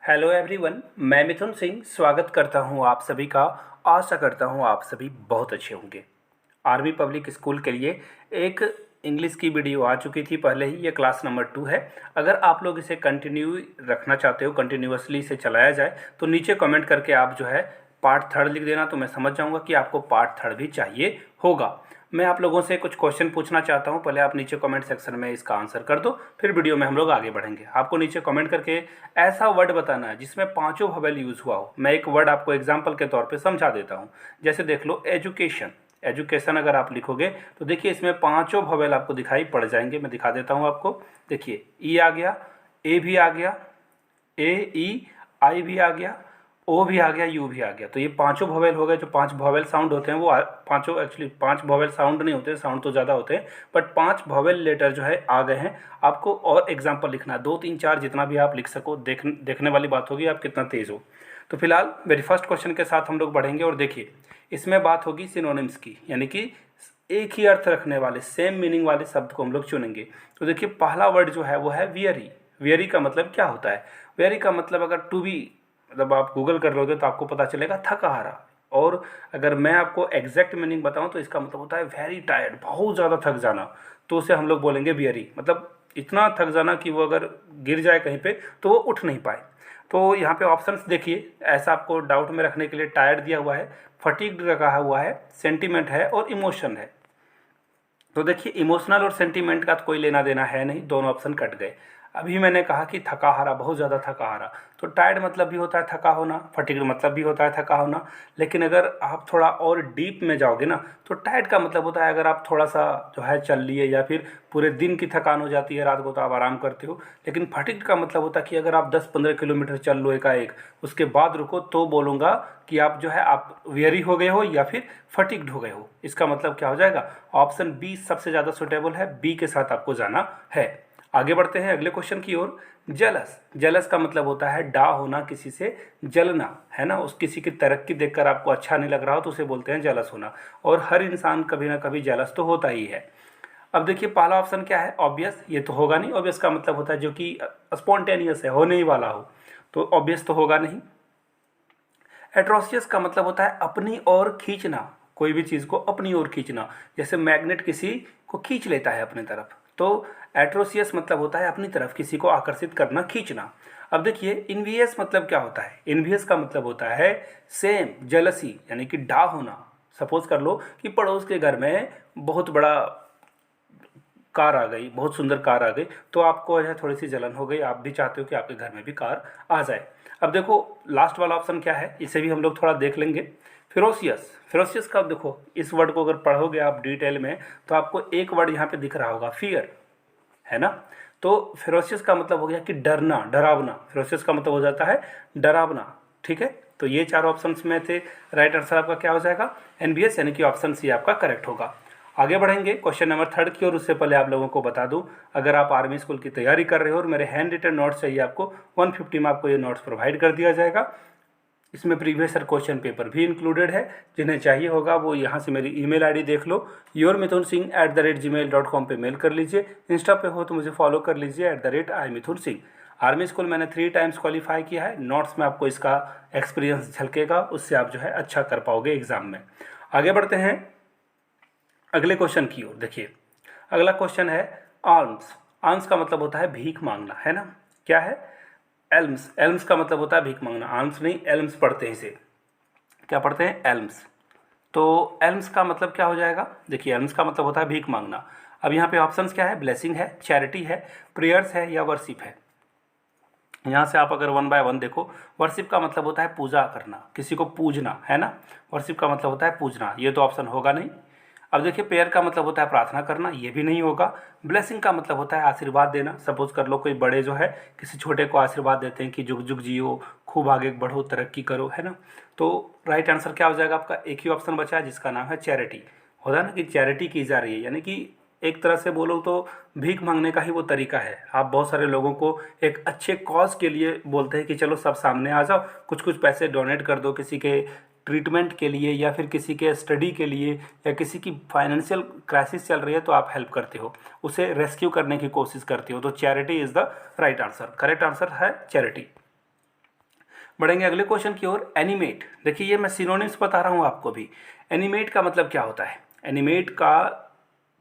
Hello everyone, मैं मिथुन सिंह स्वागत करता हूं आप सभी का। आशा करता हूं आप सभी बहुत अच्छे होंगे। आर्मी पब्लिक स्कूल के लिए एक इंग्लिश की वीडियो आ चुकी थी पहले ही। ये क्लास नंबर 2 है। अगर आप लोग इसे कंटिन्यू रखना चाहते हो, कंटिन्यूअसली इसे चलाया जाए, तो नीचे कमेंट करके आप जो है पार्ट थर्ड लिख देना, तो मैं समझ जाऊंगा कि आपको पार्ट थर्ड भी चाहिए होगा। मैं आप लोगों से कुछ क्वेश्चन पूछना चाहता हूं। पहले आप नीचे कमेंट सेक्शन में इसका आंसर कर दो, फिर वीडियो में हम लोग आगे बढ़ेंगे। आपको नीचे कमेंट करके ऐसा वर्ड बताना है जिसमें पांचों वोवेल यूज़ हुआ हो। मैं एक वर्ड आपको एग्जाम्पल के तौर पे समझा देता हूँ। जैसे देख लो, एजुकेशन। एजुकेशन अगर आप लिखोगे तो देखिए इसमें पांचों वोवेल आपको दिखाई पड़ जाएंगे। मैं दिखा देता हूँ आपको। देखिए, ई आ गया, ए भी आ गया, ए ई आई भी आ गया, ओ भी आ गया, यू भी आ गया। तो ये पांचों वोवेल हो गए। जो पांच वोवेल साउंड होते हैं वो पांचों, एक्चुअली पांच वोवेल साउंड नहीं होते, साउंड तो ज़्यादा होते हैं, बट पांच वोवेल लेटर जो है आ गए हैं। आपको और एग्जाम्पल लिखना है, 2 3 4 जितना भी आप लिख सको। देखने वाली बात होगी आप कितना तेज़ हो। तो फिलहाल मेरी फर्स्ट क्वेश्चन के साथ हम लोग बढ़ेंगे और देखिए इसमें बात होगी सिनोनिम्स की, यानी कि एक ही अर्थ रखने वाले, सेम मीनिंग वाले शब्द को हम लोग चुनेंगे। तो देखिए पहला वर्ड जो है वो है वियरी। वियरी का मतलब क्या होता है? वियरी का मतलब अगर टू बी, मतलब आप गूगल कर लोगे तो आपको पता चलेगा थका हारा। और अगर मैं आपको एग्जैक्ट मीनिंग बताऊं तो इसका मतलब होता है वेरी टायर्ड, बहुत ज़्यादा थक जाना। तो उसे हम लोग बोलेंगे वियरी, मतलब इतना थक जाना कि वो अगर गिर जाए कहीं पे तो वो उठ नहीं पाए। तो यहाँ पे ऑप्शंस देखिए, ऐसा आपको डाउट में रखने के लिए टायर्ड दिया हुआ है, फटीग्ड रखा हुआ है, सेंटीमेंट है और इमोशन है। तो देखिए इमोशनल और सेंटीमेंट का तो कोई लेना देना है नहीं, दोनों ऑप्शन कट गए। अभी मैंने कहा कि थका हारा, बहुत ज़्यादा थका हारा। तो टायर्ड मतलब भी होता है थका होना, फटीग्ड मतलब भी होता है थका होना। लेकिन अगर आप थोड़ा और डीप में जाओगे ना, तो टायर्ड का मतलब होता है अगर आप थोड़ा सा जो है चल लिए, या फिर पूरे दिन की थकान हो जाती है, रात को तो आप आराम करते हो। लेकिन फटीग्ड का मतलब होता है कि अगर आप 10-15 किलोमीटर चल लो एकाएक, उसके बाद रुको, तो बोलूँगा कि आप जो है आप वेरी हो गए हो या फिर फटीग्ड हो गए हो। इसका मतलब क्या हो जाएगा? ऑप्शन बी सबसे ज़्यादा सुटेबल है, बी के साथ आपको जाना है। आगे बढ़ते हैं अगले क्वेश्चन की ओर। जेलस। जेलस का मतलब होता है डा होना, किसी से जलना, है ना। उस किसी की तरक्की देखकर आपको अच्छा नहीं लग रहा हो तो उसे बोलते हैं जेलस होना। और हर इंसान कभी ना कभी जेलस तो होता ही है। अब देखिए पहला ऑप्शन क्या है? ऑब्वियस। ये तो होगा नहीं। ऑब्वियस का मतलब होता है जो कि स्पॉन्टेनियस है, होने ही वाला हो। तो ऑब्वियस तो होगा नहीं। एट्रोसियस का मतलब होता है अपनी ओर खींचना, कोई भी चीज़ को अपनी ओर खींचना। जैसे मैग्नेट किसी को खींच लेता है अपनी तरफ, तो एट्रोसियस मतलब होता है अपनी तरफ किसी को आकर्षित करना, खींचना। अब देखिए इनवियस मतलब क्या होता है? इनवियस का मतलब होता है सेम, जेलसी, यानी कि डा होना। सपोज कर लो कि पड़ोस के घर में बहुत बड़ा कार आ गई, बहुत सुंदर कार आ गई, तो आपको जो है थोड़ी सी जलन हो गई, आप भी चाहते हो कि आपके घर में भी कार आ जाए। अब देखो लास्ट वाला ऑप्शन क्या है, इसे भी हम लोग थोड़ा देख लेंगे। फिरोसियस। फिरोसियस का देखो, इस वर्ड को अगर पढ़ोगे आप डिटेल में तो आपको एक वर्ड यहाँ पे दिख रहा होगा, फियर, है ना। तो फिरोसियस का मतलब हो गया कि डरना, डरावना। फिरोसियस का मतलब हो जाता है डरावना। ठीक है, तो ये चार ऑप्शंस में थे। राइट आंसर आपका क्या हो जाएगा? एनबीएस, यानी कि ऑप्शन सी आपका करेक्ट होगा। आगे बढ़ेंगे क्वेश्चन नंबर थर्ड की ओर। उससे पहले आप लोगों को बता दूं, अगर आप आर्मी स्कूल की तैयारी कर रहे हो और मेरे हैंड रिटन नोट्स चाहिए आपको, 150 में आपको ये नोट्स प्रोवाइड कर दिया जाएगा। इसमें प्रीवियस ईयर क्वेश्चन पेपर भी इंक्लूडेड है। जिन्हें चाहिए होगा वो यहाँ से मेरी ईमेल आईडी देख लो, yourmithunsingh@gmail.com पे मेल कर लीजिए। इंस्टा पे हो तो मुझे फॉलो कर लीजिए @iMithunSingh। आर्मी स्कूल मैंने 3 टाइम्स क्वालिफाई किया है। नोट्स में आपको इसका एक्सपीरियंस झलकेगा, उससे आप जो है अच्छा कर पाओगे एग्जाम में। आगे बढ़ते हैं अगले क्वेश्चन की ओर। देखिए अगला क्वेश्चन है आर्म्स। आर्म्स का मतलब होता है भीख मांगना, है ना। क्या है? एल्म्स। एल्म्स का मतलब होता है भीख मांगना। आर्म्स नहीं, एल्म्स पढ़ते हैं इसे। क्या पढ़ते हैं? एल्म्स। तो एल्म्स का मतलब क्या हो जाएगा? देखिए एल्म्स का मतलब होता है भीख मांगना। अब यहाँ पे ऑप्शंस क्या है? ब्लेसिंग है, चैरिटी है, प्रेयर्स है या वर्शिप है। यहाँ से आप अगर वन बाय वन देखो, वर्शिप का मतलब होता है पूजा करना, किसी को पूजना, है ना। वर्शिप का मतलब होता है पूजना, ये तो ऑप्शन होगा नहीं। अब देखिए प्रेयर का मतलब होता है प्रार्थना करना, ये भी नहीं होगा। ब्लेसिंग का मतलब होता है आशीर्वाद देना। सपोज कर लो कोई बड़े जो है किसी छोटे को आशीर्वाद देते हैं कि जुग जुग जियो, खूब आगे बढ़ो, तरक्की करो, है ना। तो राइट आंसर क्या हो जाएगा आपका? एक ही ऑप्शन बचा है जिसका नाम है चैरिटी। होता है ना कि चैरिटी की जा रही है, यानी कि एक तरह से बोलो तो भीख मांगने का ही वो तरीका है। आप बहुत सारे लोगों को एक अच्छे कॉज के लिए बोलते हैं कि चलो सब सामने आ जाओ, कुछ कुछ पैसे डोनेट कर दो किसी के ट्रीटमेंट के लिए, या फिर किसी के स्टडी के लिए, या किसी की फाइनेंशियल क्राइसिस चल रही है तो आप हेल्प करते हो, उसे रेस्क्यू करने की कोशिश करते हो। तो charity is the right answer. Correct answer है चैरिटी। बढ़ेंगे अगले क्वेश्चन की ओर। एनिमेट, देखिए ये मैं सिनोनिम्स बता रहा हूँ आपको भी। एनिमेट का मतलब क्या होता है? एनिमेट का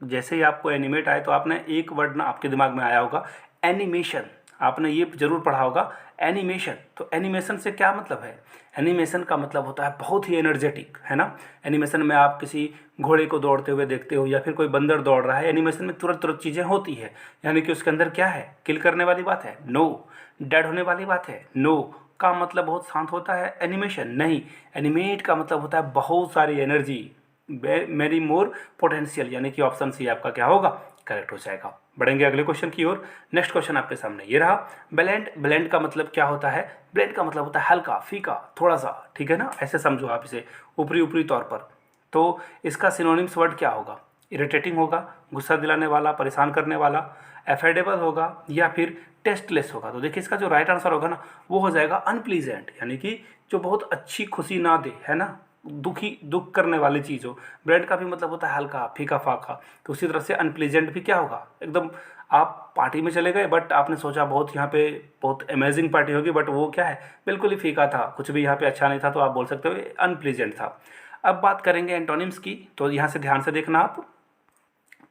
जैसे ही आपको एनिमेट आए तो आपने एक वर्ड ना आपके दिमाग में आया होगा, एनिमेशन। आपने ये जरूर पढ़ा होगा एनिमेशन। तो एनिमेशन से क्या मतलब है? एनिमेशन का मतलब होता है बहुत ही एनर्जेटिक, है ना। एनिमेशन में आप किसी घोड़े को दौड़ते हुए देखते हो या फिर कोई बंदर दौड़ रहा है, एनिमेशन में तुरंत तुरंत चीज़ें होती है, यानी कि उसके अंदर क्या है? किल करने वाली बात है? नो। डेड होने वाली बात है? नो। का मतलब बहुत शांत होता है एनिमेशन? नहीं। एनिमेट का मतलब होता है बहुत सारी एनर्जी, वेरी मोर पोटेंशियल, यानी कि ऑप्शन सी आपका क्या होगा? करेक्ट हो जाएगा। बढ़ेंगे अगले क्वेश्चन की ओर। नेक्स्ट क्वेश्चन आपके सामने ये रहा। ब्लेंड, ब्लेंड का मतलब क्या होता है? ब्लेंड का मतलब होता है हल्का, फीका, थोड़ा सा, ठीक है ना, ऐसे समझो आप इसे ऊपरी ऊपरी तौर पर। तो इसका सिनोनिम्स वर्ड क्या होगा? इरिटेटिंग होगा, गुस्सा दिलाने वाला, परेशान करने वाला, एफेडेबल होगा, या फिर टेस्टलेस होगा। तो देखिए इसका जो राइट आंसर होगा ना वो हो जाएगा अनप्लीजेंट, यानी कि जो बहुत अच्छी खुशी ना दे, है ना, दुख करने वाली चीज़ हो। ब्रेड का भी मतलब होता है हल्का, फीका फाका। तो उसी तरह से अनप्लीजेंट भी क्या होगा? एकदम आप पार्टी में चले गए बट आपने सोचा बहुत यहाँ पे बहुत अमेजिंग पार्टी होगी, बट वो क्या है? बिल्कुल ही फीका था, कुछ भी यहाँ पे अच्छा नहीं था, तो आप बोल सकते हो अनप्लीजेंट था। अब बात करेंगे एंटोनिम्स की, तो यहाँ से ध्यान से देखना आप।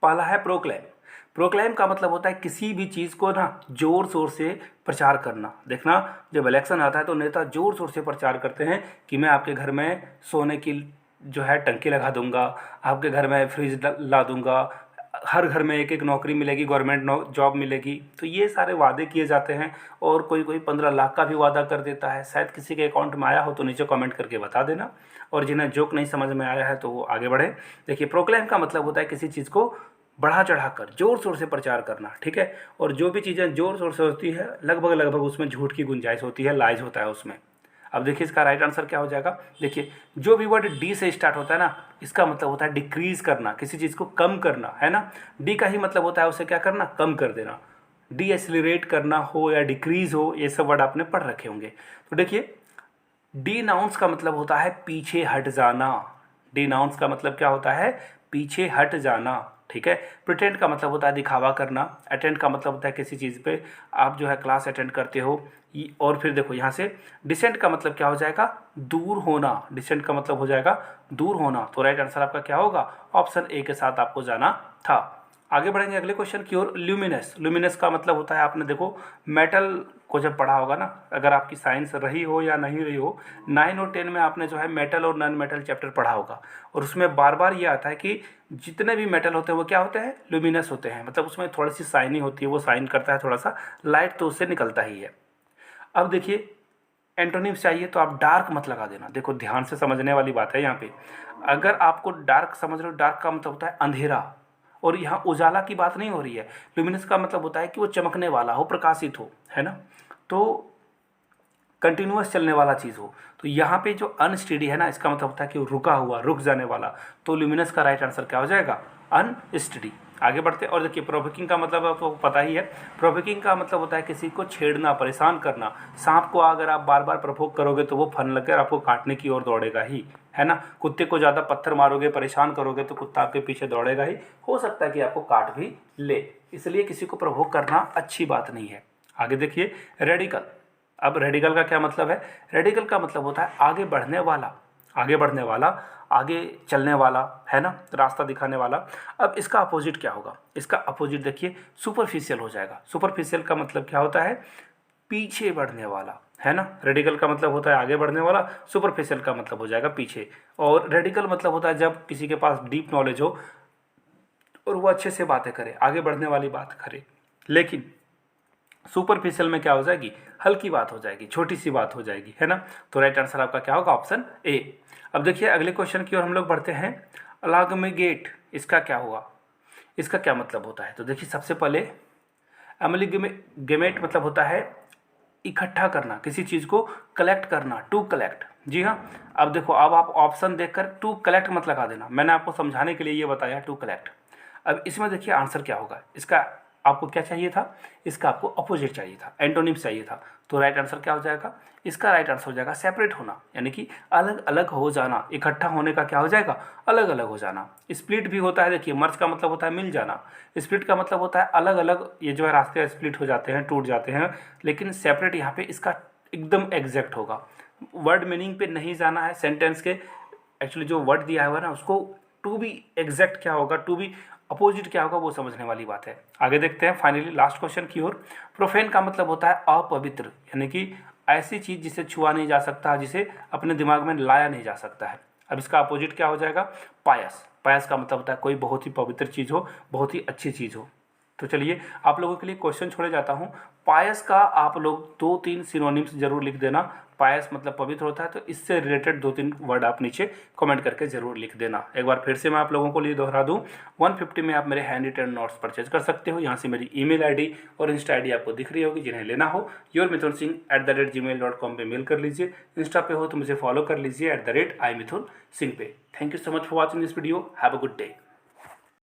पहला है प्रोक्लेम। प्रोक्लेम का मतलब होता है किसी भी चीज़ को ना जोर शोर से प्रचार करना। देखना जब इलेक्शन आता है तो नेता जोर शोर से प्रचार करते हैं कि मैं आपके घर में सोने की जो है टंकी लगा दूंगा, आपके घर में फ्रिज ला दूंगा, हर घर में एक एक नौकरी मिलेगी, गवर्नमेंट जॉब मिलेगी। तो ये सारे वादे किए जाते हैं, और कोई कोई 15 लाख का भी वादा कर देता है। शायद किसी के अकाउंट में आया हो तो नीचे कमेंट करके बता देना, और जिन्हें जोक नहीं समझ में आया है तो वो आगे बढ़े। देखिए प्रोक्लेम का मतलब होता है किसी चीज़ को बढ़ा चढ़ाकर जोर शोर से प्रचार करना, ठीक है। और जो भी चीज़ें जोर शोर से होती है लगभग लगभग उसमें झूठ की गुंजाइश होती है, लाइज होता है उसमें। अब देखिए इसका राइट आंसर क्या हो जाएगा। देखिए जो भी वर्ड डी से स्टार्ट होता है ना, इसका मतलब होता है डिक्रीज करना, किसी चीज़ को कम करना, है ना। डी का ही मतलब होता है उसे क्या करना? कम कर देना। डी एक्सिलरेट करना हो या डिक्रीज हो, ये सब वर्ड आपने पढ़ रखे होंगे। तो देखिए डी नाउंस का मतलब होता है पीछे हट जाना। डी नाउंस का मतलब क्या होता है? पीछे हट जाना, ठीक है। प्रिटेंड का मतलब होता है दिखावा करना। अटेंड का मतलब होता है किसी चीज़ पे आप जो है क्लास अटेंड करते हो। और फिर देखो यहाँ से डिसेंट का मतलब क्या हो जाएगा? दूर होना। डिसेंट का मतलब हो जाएगा दूर होना। तो राइट आंसर आपका क्या होगा? ऑप्शन ए के साथ आपको जाना था। आगे बढ़ेंगे अगले क्वेश्चन की ओर। ल्यूमिनस, ल्यूमिनस का मतलब होता है, आपने देखो मेटल को जब पढ़ा होगा ना, अगर आपकी साइंस रही हो या नहीं रही हो, 9 और 10 में आपने जो है मेटल और नॉन मेटल चैप्टर पढ़ा होगा, और उसमें बार बार ये आता है कि जितने भी मेटल होते हैं वो क्या होते हैं? ल्यूमिनस होते हैं। मतलब उसमें थोड़ी सी शाइनी होती है, वो शाइन करता है थोड़ा सा, लाइट तो उससे निकलता ही है। अब देखिए एंटोनिम्स चाहिए तो आप डार्क मत लगा देना। देखो ध्यान से समझने वाली बात है यहाँ पे। अगर आपको डार्क समझ रहे हो, डार्क का मतलब होता है अंधेरा, और यहाँ उजाला की बात नहीं हो रही है। लुमिनस का मतलब होता है कि वो चमकने वाला हो, प्रकाशित हो, है ना। तो कंटिन्यूअस चलने वाला चीज़ हो। तो यहाँ पे जो अनस्टेडी है ना, इसका मतलब होता है कि वो रुका हुआ, रुक जाने वाला। तो ल्यूमिनस का राइट आंसर क्या हो जाएगा? अनस्टेडी। आगे बढ़ते हैं। और देखिए प्रोवोकिंग का मतलब आपको पता ही है। प्रोवोकिंग का मतलब होता है किसी को छेड़ना, परेशान करना। सांप को अगर आप बार बार प्रोवोक करोगे तो वो फन लगकर आपको काटने की ओर दौड़ेगा ही, है ना। कुत्ते को ज़्यादा पत्थर मारोगे, परेशान करोगे तो कुत्ता आपके पीछे दौड़ेगा ही, हो सकता है कि आपको काट भी ले। इसलिए किसी को प्रोवोक करना अच्छी बात नहीं है। आगे देखिए रेडिकल। अब रेडिकल का क्या मतलब है? रेडिकल का मतलब होता है आगे बढ़ने वाला, आगे बढ़ने वाला, आगे चलने वाला, है ना, रास्ता दिखाने वाला। अब इसका अपोजिट क्या होगा? इसका अपोजिट देखिए सुपरफिशियल हो जाएगा। सुपरफिशियल का मतलब क्या होता है? पीछे बढ़ने वाला, है ना। रेडिकल का मतलब होता है आगे बढ़ने वाला, सुपरफिशियल का मतलब हो जाएगा पीछे। और रेडिकल मतलब होता है जब किसी के पास डीप नॉलेज हो और वो अच्छे से बातें करे, आगे बढ़ने वाली बात करे। लेकिन सुपरफिशियल में क्या हो जाएगी? हल्की बात हो जाएगी, छोटी सी बात हो जाएगी, है ना। तो राइट आंसर आपका क्या होगा? Option A. अब देखिए अगले क्वेश्चन की ओर हम लोग बढ़ते हैं। अलागमेगेट, इसका क्या हुआ? इसका क्या मतलब होता है? तो देखिए सबसे पहले अमलिगमेट मतलब होता है इकट्ठा करना, किसी चीज़ को कलेक्ट करना, टू कलेक्ट। जी हाँ। अब देखो, अब आप ऑप्शन देखकर टू कलेक्ट मत लगा देना, मैंने आपको समझाने के लिए ये बताया टू कलेक्ट। अब इसमें देखिए आंसर क्या होगा इसका। आपको क्या चाहिए था? इसका आपको अपोजिट चाहिए था, एंटोनिम्स चाहिए था। तो राइट आंसर क्या हो जाएगा? इसका राइट आंसर हो जाएगा सेपरेट होना, यानी कि अलग अलग हो जाना। इकट्ठा होने का क्या हो जाएगा? अलग अलग हो जाना। स्प्लिट भी होता है, देखिए मर्ज का मतलब होता है मिल जाना, स्प्लिट का मतलब होता है अलग अलग, ये जो है रास्ते स्प्लिट हो जाते हैं, टूट जाते हैं। लेकिन सेपरेट यहाँ पे इसका एकदम एग्जैक्ट होगा। वर्ड मीनिंग पे नहीं जाना है, सेंटेंस के एक्चुअली जो वर्ड दिया हुआ है ना उसको टू बी एग्जैक्ट क्या होगा, टू बी अपोजिट क्या होगा, वो समझने वाली बात है। आगे देखते हैं फाइनली लास्ट क्वेश्चन की ओर। प्रोफेन का मतलब होता है अपवित्र, यानी कि ऐसी चीज़ जिसे छुआ नहीं जा सकता, जिसे अपने दिमाग में लाया नहीं जा सकता है। अब इसका अपोजिट क्या हो जाएगा, पायस। पायस का मतलब होता है कोई बहुत ही पवित्र चीज़ हो, बहुत ही अच्छी चीज़ हो। तो चलिए आप लोगों के लिए क्वेश्चन छोड़े जाता हूँ। पायस का आप लोग 2-3 सिनोनिम्स जरूर लिख देना। पायस मतलब पवित्र होता है, तो इससे रिलेटेड 2-3 वर्ड आप नीचे कमेंट करके ज़रूर लिख देना। एक बार फिर से मैं आप लोगों को लिए दोहरा दूँ, 150 में आप मेरे हैंड रिटन नोट्स परचेज कर सकते हो। यहाँ से मेरी ईमेल आईडी और इंस्टा आईडी आपको दिख रही होगी, जिन्हें लेना हो yourmithunsingh@gmail.com पे मेल कर लीजिए। इंस्टा पे हो तो मुझे फॉलो कर लीजिए @imithunsingh पे। Thank you so much for watching this video. Have a good day.